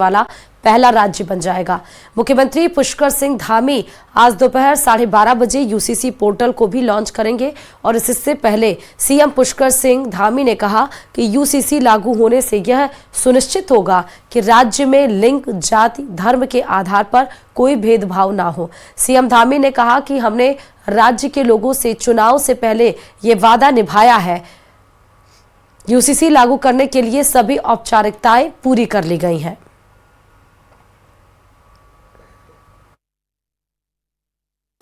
वाला पहला राज्य बन जाएगा। मुख्यमंत्री पुष्कर सिंह धामी आज दोपहर 12:30 बजे यूसीसी पोर्टल को भी लॉन्च करेंगे और इससे पहले सीएम पुष्कर सिंह धामी ने कहा कि यूसीसी लागू होने से यह सुनिश्चित होगा कि राज्य में लिंग, जाति, धर्म के आधार पर कोई भेदभाव ना हो। सीएम धामी ने कहा कि हमने राज्य के लोगों से चुनाव से पहले ये वादा निभाया है। यूसीसी लागू करने के लिए सभी औपचारिकताएं पूरी कर ली गई हैं।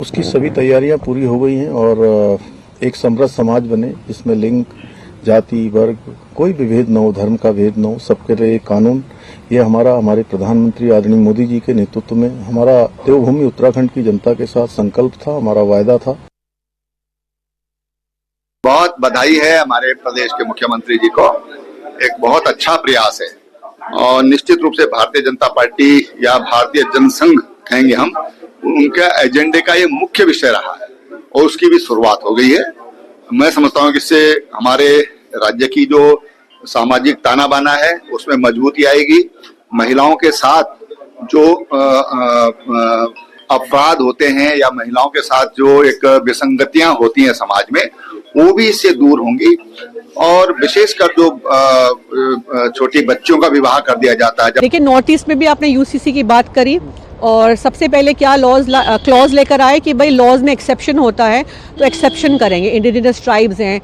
उसकी सभी तैयारियां पूरी हो गई हैं और एक समृद्ध समाज बने जिसमें लिंग, जाति, वर्ग कोई भी भेद न हो, धर्म का भेद न हो, सबके लिए एक कानून। ये हमारे प्रधानमंत्री आदरणीय मोदी जी के नेतृत्व में हमारा देवभूमि उत्तराखंड की जनता के साथ संकल्प था, हमारा वायदा था। बहुत बधाई है हमारे प्रदेश के मुख्यमंत्री जी को, एक बहुत अच्छा प्रयास है और निश्चित रूप से भारतीय जनता पार्टी या भारतीय जनसंघ कहेंगे हम, उनका एजेंडे का ये मुख्य विषय रहा है और उसकी भी शुरुआत हो गई है। मैं समझता हूँ कि इससे हमारे राज्य की जो सामाजिक ताना बाना है उसमें मजबूती आएगी। महिलाओं के साथ जो अपराध होते हैं या महिलाओं के साथ जो एक विसंगतियां होती हैं समाज में, वो भी इससे दूर होंगी और विशेषकर जो छोटी बच्चियों का विवाह कर दिया जाता है। देखिए, नॉर्थ ईस्ट में भी आपने यूसीसी की बात करी और सबसे पहले क्या क्लॉज लेकर आए कि भाई लॉज में एक्सेप्शन होता है तो एक्सेप्शन करेंगे। इंडिजिनस ट्राइब्स हैं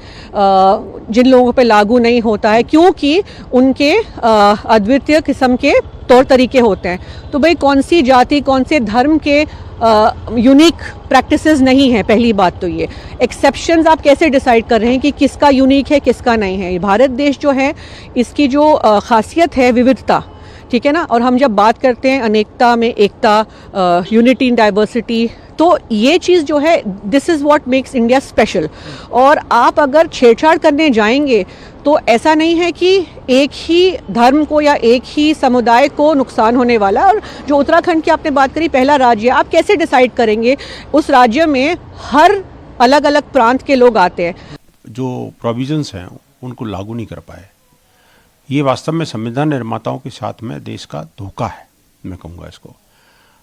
जिन लोगों पे लागू नहीं होता है क्योंकि उनके अद्वितीय किस्म के तौर तरीके होते हैं। तो भाई कौन सी जाति, कौन से धर्म के यूनिक प्रैक्टिसेस नहीं है। पहली बात तो ये एक्सेप्शंस आप कैसे डिसाइड कर रहे हैं कि किसका यूनिक है किसका नहीं है। भारत देश जो है इसकी जो खासियत है विविधता, ठीक है ना। और हम जब बात करते हैं अनेकता में एकता, यूनिटी इन डाइवर्सिटी, तो ये चीज़ जो है this is what makes India special. और आप अगर छेड़छाड़ करने जाएंगे तो ऐसा नहीं है कि एक ही धर्म को या एक ही समुदाय को नुकसान होने वाला। और जो उत्तराखंड की आपने बात करी, पहला राज्य, आप कैसे डिसाइड करेंगे? उस राज्य में हर अलग अलग प्रांत के लोग आते हैं। जो प्रोविजंस हैं उनको लागू नहीं कर पाए, ये वास्तव में संविधान निर्माताओं के साथ में देश का धोखा है। मैं कहूँगा इसको,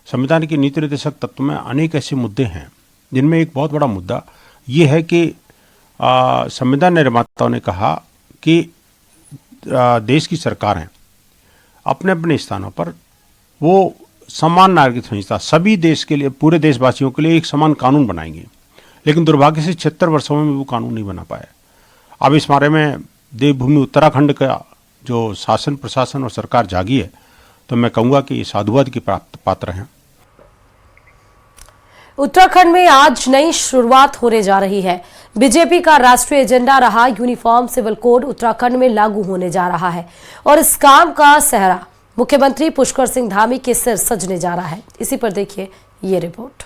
संविधान के नीति निर्देशक तत्व में अनेक ऐसे मुद्दे हैं जिनमें एक बहुत बड़ा मुद्दा ये है कि संविधान निर्माताओं ने कहा कि देश की सरकारें अपने अपने स्थानों पर वो समान नागरिक संहिता सभी देश के लिए, पूरे देशवासियों के लिए एक समान कानून बनाएंगे। लेकिन दुर्भाग्य से 76 वर्षों में वो कानून नहीं बना पाए। अब इस बारे में देवभूमि उत्तराखंड का जो शासन, प्रशासन और सरकार जागी है, तो मैं कहूँगा कि ये साधुवाद की पात्र हैं। उत्तराखंड में आज नई शुरुआत होने जा रही है। बीजेपी का राष्ट्रीय एजेंडा रहा यूनिफॉर्म सिविल कोड उत्तराखंड में लागू होने जा रहा है और इस काम का सेहरा मुख्यमंत्री पुष्कर सिंह धामी के सिर सजने जा रहा है। इसी पर देखिए ये रिपोर्ट।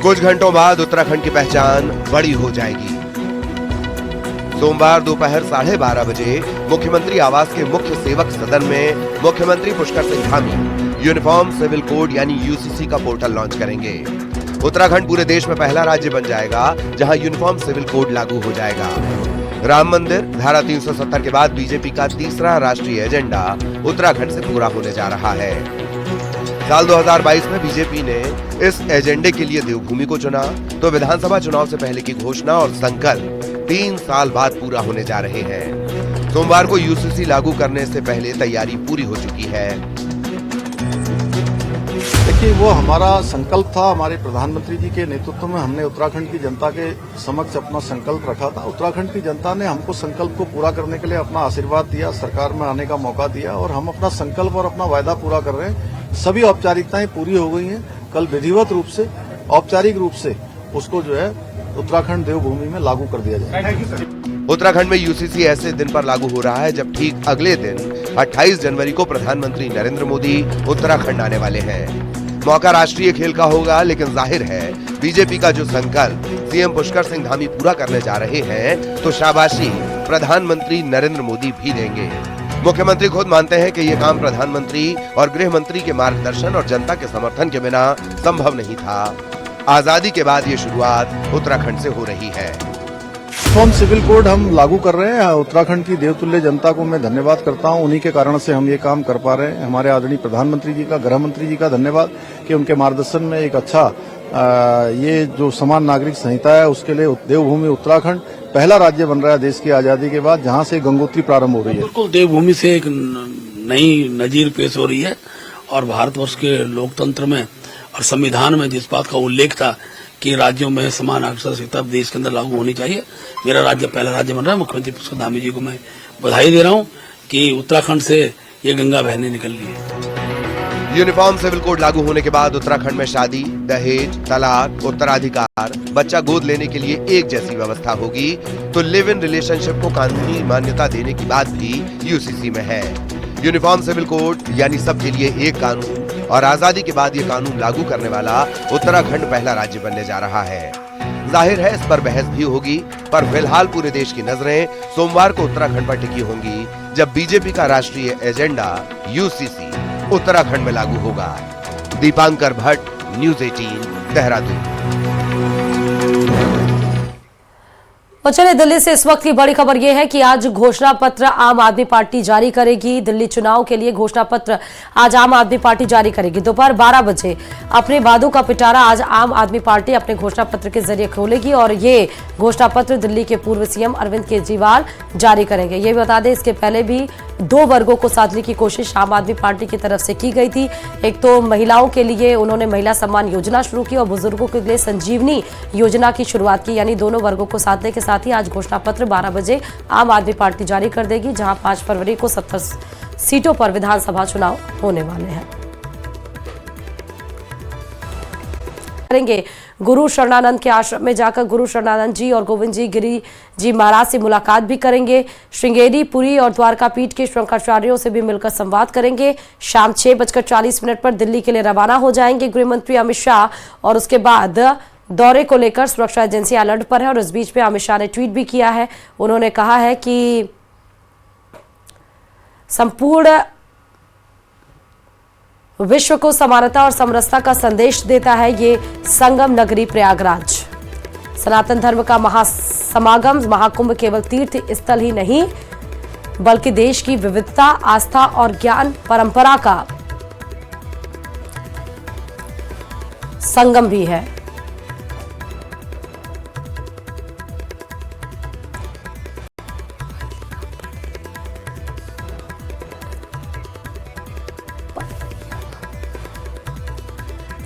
कुछ घंटों बाद उत्तराखंड की पहचान बड़ी हो जाएगी। सोमवार दोपहर 12:30 बजे मुख्यमंत्री आवास के मुख्य सेवक सदन में मुख्यमंत्री Pushkar Singh Dhami uniform civil code यानी यूसीसी का पोर्टल लॉन्च करेंगे। उत्तराखंड पूरे देश में पहला राज्य बन जाएगा जहां यूनिफॉर्म सिविल कोड लागू हो जाएगा। राम मंदिर, धारा 370 के बाद बीजेपी का तीसरा राष्ट्रीय एजेंडा उत्तराखंड से पूरा होने जा रहा है। साल 2022 में बीजेपी ने इस एजेंडे के लिए देवभूमि को चुना, तो विधानसभा चुनाव से पहले की घोषणा और संकल्प 3 साल बाद पूरा होने जा रहे हैं। सोमवार को यूसीसी लागू करने से पहले तैयारी पूरी हो चुकी है। देखिए, वो हमारा संकल्प था, हमारे प्रधानमंत्री जी के नेतृत्व में हमने उत्तराखंड की जनता के समक्ष अपना संकल्प रखा था। उत्तराखंड की जनता ने हमको संकल्प को पूरा करने के लिए अपना आशीर्वाद दिया, सरकार में आने का मौका दिया और हम अपना संकल्प और अपना वायदा पूरा कर रहे हैं। सभी औपचारिकताएं पूरी हो गई हैं। कल विधिवत रूप से, औपचारिक रूप से उसको जो है उत्तराखंड देवभूमि में लागू कर दिया जाएगा। उत्तराखंड में यूसीसी ऐसे दिन पर लागू हो रहा है जब ठीक अगले दिन 28 जनवरी को प्रधानमंत्री नरेंद्र मोदी उत्तराखंड आने वाले हैं। मौका राष्ट्रीय खेल का होगा, लेकिन जाहिर है बीजेपी का जो संकल्प सीएम पुष्कर सिंह धामी पूरा करने जा रहे हैं, तो शाबाशी प्रधानमंत्री नरेंद्र मोदी भी देंगे। मुख्यमंत्री खुद मानते हैं कि यह काम प्रधानमंत्री और गृह मंत्री के मार्गदर्शन और जनता के समर्थन के बिना संभव नहीं था। आजादी के बाद ये शुरुआत उत्तराखंड से हो रही है। यूनिफॉर्म सिविल कोड हम लागू कर रहे हैं। उत्तराखंड की देवतुल्य जनता को मैं धन्यवाद करता हूं। उन्हीं के कारण से हम ये काम कर पा रहे हैं। हमारे आदरणीय प्रधानमंत्री जी का, गृह मंत्री जी का धन्यवाद कि उनके मार्गदर्शन में एक अच्छा ये जो समान नागरिक संहिता है उसके लिए देवभूमि उत्तराखंड पहला राज्य बन रहा है देश की आजादी के बाद, जहां से गंगोत्री प्रारंभ हो रही है। बिल्कुल देवभूमि से एक नई नजीर पेश हो रही है और भारतवर्ष के लोकतंत्र में और संविधान में जिस बात का उल्लेख था कि राज्यों में समान अवसर संहिता देश के अंदर लागू होनी चाहिए, मेरा राज्य पहला राज्य बन रहा है। मुख्यमंत्री पुष्कर धामी जी को मैं बधाई दे रहा हूं कि उत्तराखंड से ये गंगा बहने निकल रही है। यूनिफॉर्म सिविल कोड लागू होने के बाद उत्तराखंड में शादी, दहेज, तलाक, उत्तराधिकार, बच्चा गोद लेने के लिए एक जैसी व्यवस्था होगी, तो लिव इन रिलेशनशिप को कानूनी मान्यता देने की बात भी यूसीसी में है। यूनिफॉर्म सिविल कोड यानी सबके लिए एक कानून और आजादी के बाद ये कानून लागू करने वाला उत्तराखंड पहला राज्य बनने जा रहा है। जाहिर है इस पर बहस भी होगी, पर फिलहाल पूरे देश की नजरें सोमवार को उत्तराखंड पर टिकी होंगी, जब बीजेपी का राष्ट्रीय एजेंडा यूसीसी उत्तराखंड में लागू होगा। दीपांकर भट्ट, न्यूज़ 18, देहरादून। और चलिए दिल्ली से इस वक्त की बड़ी खबर यह है कि आज घोषणा पत्र आम आदमी पार्टी जारी करेगी। दिल्ली चुनाव के लिए घोषणा पत्र आज आम आदमी पार्टी जारी करेगी। दोपहर 12 बजे अपने वादों का पिटारा आज आम आदमी पार्टी अपने घोषणा पत्र के जरिए खोलेगी और ये घोषणा पत्र दिल्ली के पूर्व सीएम अरविंद केजरीवाल जारी करेंगे। ये बता दें इसके पहले भी दो वर्गों को साधने की कोशिश आम आदमी पार्टी की तरफ से की गई थी। एक तो महिलाओं के लिए उन्होंने महिला सम्मान योजना शुरू की और बुजुर्गों के लिए संजीवनी योजना की शुरुआत की, यानी दोनों वर्गों को साधने के साथ ही आज घोषणा पत्र 12 बजे आम आदमी पार्टी जारी कर देगी, जहां 5 फरवरी को 70 सीटों पर विधानसभा चुनाव होने वाले हैं। करेंगे गुरु शरणानंद के आश्रम में जाकर गुरु शरणानंद जी और गोविंद जी गिरी जी महाराज से मुलाकात भी करेंगे। श्रृंगेरी, पुरी और द्वारका पीठ के शंकराचार्यों से भी मिलकर संवाद करेंगे। शाम 6:40 पर दिल्ली के लिए रवाना हो जाएंगे गृह मंत्री अमित शाह और उसके बाद दौरे को लेकर सुरक्षा एजेंसी अलर्ट पर है। और इस बीच में अमित शाह ने ट्वीट भी किया है। उन्होंने कहा है कि संपूर्ण विश्व को समानता और समरसता का संदेश देता है ये संगम नगरी प्रयागराज। सनातन धर्म का महासमागम महाकुंभ केवल तीर्थ स्थल ही नहीं बल्कि देश की विविधता, आस्था और ज्ञान परंपरा का संगम भी है।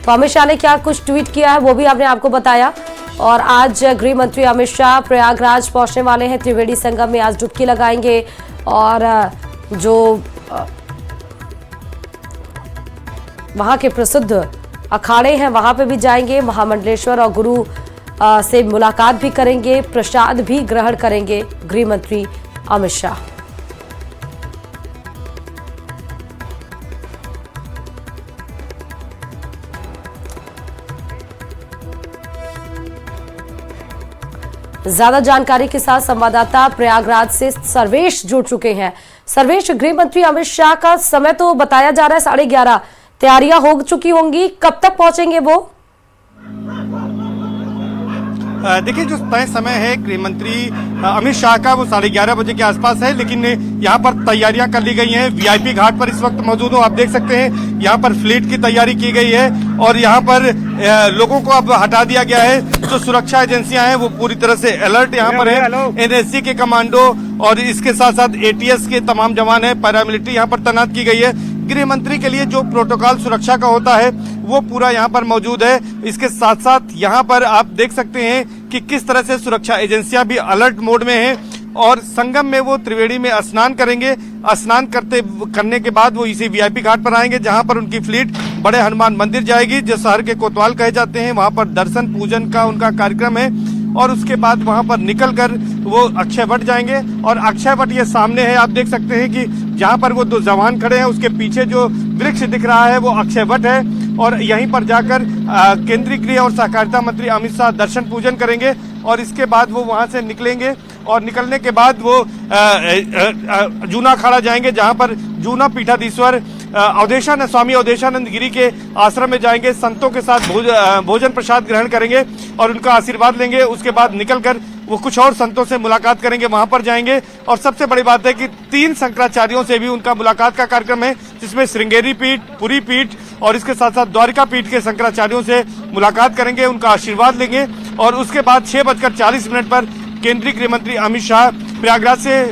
तो अमित शाह ने क्या कुछ ट्वीट किया है वो भी आपने आपको बताया। और आज गृह मंत्री अमित शाह प्रयागराज पहुंचने वाले हैं। त्रिवेणी संगम में आज डुबकी लगाएंगे और जो वहां के प्रसिद्ध अखाड़े हैं वहां पे भी जाएंगे। महामंडलेश्वर और गुरु से मुलाकात भी करेंगे, प्रसाद भी ग्रहण करेंगे गृह मंत्री अमित शाह। ज्यादा जानकारी के साथ संवाददाता प्रयागराज से सर्वेश जुड़ चुके हैं। सर्वेश, गृह मंत्री अमित शाह का समय तो बताया जा रहा है 11:30, तैयारियां हो चुकी होंगी, कब तक पहुंचेंगे वो? देखिए जो तय समय है गृह मंत्री अमित शाह का वो 11:30 बजे के आसपास है, लेकिन यहाँ पर तैयारियां कर ली गई हैं। वीआईपी घाट पर इस वक्त मौजूद हूँ, आप देख सकते हैं यहाँ पर फ्लीट की तैयारी की गई है और यहाँ पर लोगों को अब हटा दिया गया है। जो सुरक्षा एजेंसियां हैं वो पूरी तरह से अलर्ट यहाँ पर है। एनएसजी के कमांडो और इसके साथ साथ एटीएस के तमाम जवान है, पैरामिलिट्री यहाँ पर तैनात की गई है। गृह मंत्री के लिए जो प्रोटोकॉल सुरक्षा का होता है वो पूरा यहाँ पर मौजूद है। इसके साथ साथ यहाँ पर आप देख सकते हैं कि किस तरह से सुरक्षा एजेंसियां भी अलर्ट मोड में हैं और संगम में वो त्रिवेणी में स्नान करेंगे। स्नान करने के बाद वो इसी वीआईपी घाट पर आएंगे, जहां पर उनकी फ्लीट बड़े हनुमान मंदिर जाएगी, जो शहर के कोतवाल कहे जाते हैं। वहां पर दर्शन पूजन का उनका कार्यक्रम है और उसके बाद वहां पर निकलकर वो अक्षय वट जाएंगे। और अक्षय वट ये सामने है, आप देख सकते हैं कि जहां पर वो 2 जवान खड़े हैं उसके पीछे जो वृक्ष दिख रहा है वो अक्षय वट है। और यहीं पर जाकर केंद्रीय गृह और सहकारिता मंत्री अमित शाह दर्शन पूजन करेंगे और इसके बाद वो वहां से निकलेंगे और निकलने के बाद वो जूना अखाड़ा जाएंगे, जहां पर जूना पीठाधीश्वर अवधेशानंद स्वामी अवधेशानंद गिरी के आश्रम में जाएंगे, संतों के साथ भोजन प्रसाद ग्रहण करेंगे और उनका आशीर्वाद लेंगे। उसके बाद निकलकर वो कुछ और संतों से मुलाकात करेंगे, वहां पर जाएंगे। और सबसे बड़ी बात है कि 3 शंकराचार्यों से भी उनका मुलाकात का कार्यक्रम है, जिसमें श्रृंगेरी पीठ, पुरी पीठ और इसके साथ साथ द्वारिका पीठ के शंकराचार्यों से मुलाकात करेंगे, उनका आशीर्वाद लेंगे। और उसके बाद 6:40 पर केंद्रीय गृह मंत्री अमित शाह प्रयागराज से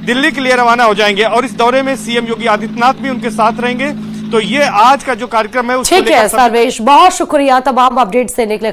दिल्ली के लिए रवाना हो जाएंगे और इस दौरे में सीएम योगी आदित्यनाथ भी उनके साथ रहेंगे। तो ये आज का जो कार्यक्रम है ठीक है सर्वेश, बहुत शुक्रिया तमाम अपडेट्स देने के लिए।